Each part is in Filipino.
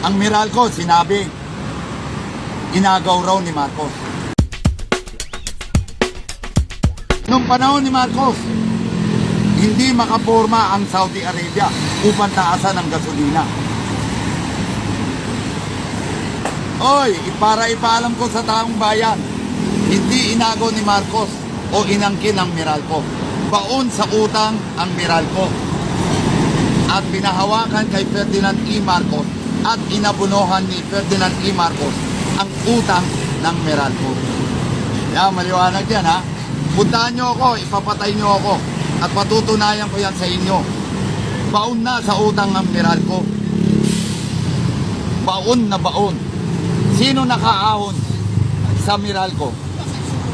Ang Meralco, sinabi, inagaw raw ni Marcos. Noong panahon ni Marcos, hindi makaporma ang Saudi Arabia upang taasan ang gasolina. Oy, para ipaalam ko sa taong bayan, hindi inagaw ni Marcos o inangkin ang Meralco. Baon sa utang ang Meralco. At pinahawakan kay Ferdinand E. Marcos at inabunuhan ni Ferdinand E. Marcos ang utang ng Meralco. Yan, maliwanag yan ha. Puntahan nyo ako, ipapatay nyo ako at patutunayan ko yan sa inyo. Baon na sa utang ng Meralco. Baon na baon. Sino nakaahon sa Meralco?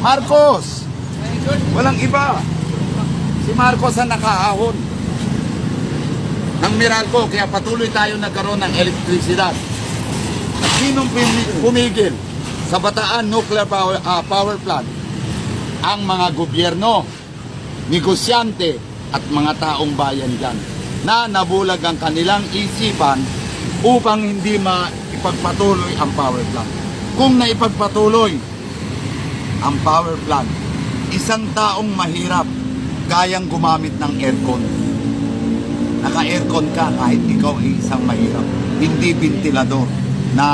Marcos! Walang iba. Si Marcos ang nakaahon ng Meralco, kaya patuloy tayo nagkaroon ng elektrisidad. At sinong pumigil sa Bataan Nuclear Power Plant? Ang mga gobyerno, negosyante at mga taong bayan dyan na nabulag ang kanilang isipan upang hindi maipagpatuloy ang power plant. Kung naipagpatuloy ang power plant, isang taong mahirap kayang gumamit ng aircon. Naka-aircon ka kahit ikaw ay isang mahirap. Hindi ventilador na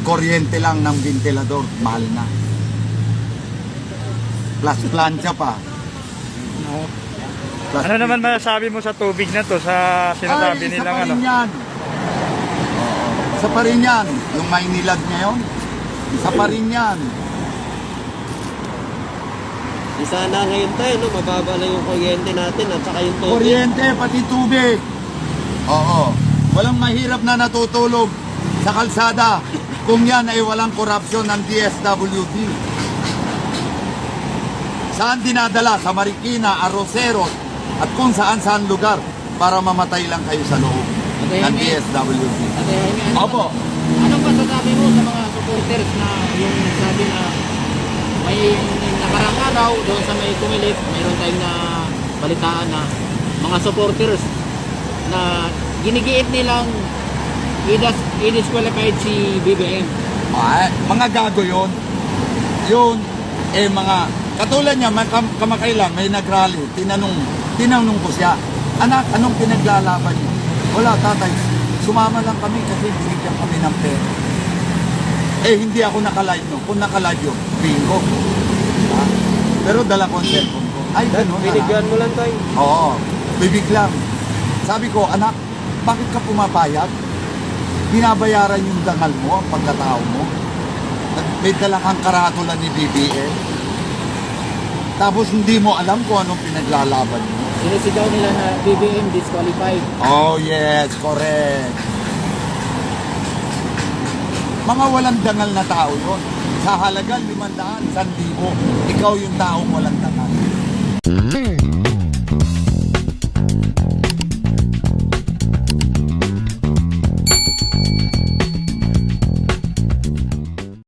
kuryente lang ng ventilador, mahal na. Plus plancha pa. Plus Ano naman masasabi mo sa tubig na to, sa sinasabi nilang ano? Yan. Isa pa rin yan. Yung Maynilad ngayon, isa pa rin yan. Sana ngayon tayo, no, mababa na yung kuryente natin at saka yung tubig. Kuryente, pati tubig. Oo. Walang mahirap na natutulog sa kalsada kung yan ay walang korupsyon ng DSWD. Saan dinadala? Sa Marikina, Arroceros, at kung saan-saan lugar para mamatay lang kayo sa loob ng DSWD. Opo. Ano pa sasabi mo sa mga supporters na yung sabi na may nakarang araw doon sa may Kumilit, mayroon tayong na balitaan na mga supporters na ginigiit nilang i-disqualified si BBM. Ay, mga gago yun. Yun, mga, katulad niya, kamakailan, may nag-rally, tinanong ko siya, anak, anong pinaglalaban niyo? Wala, tatay, sumama lang kami kasi binigyan kami ng pera. Hindi ako naka-live no. Kung naka-live yun, bingo. Diba? Pero dala ko ang cellphone ko. Ay, gano'n. Binigyan mo lang tayo. Oo, bibig lang. Sabi ko, anak, bakit ka pumapayag? Binabayaran yung dangal mo, ang pagkatao mo. May dala kang karatula ni BBM. Tapos hindi mo alam kung anong pinaglalaban mo. Sinisigaw nila na BBM disqualified. Oh yes, correct. Mga walang dangal na tao yun. Sa halagang 500, 1,000, ikaw yung taong walang dangal.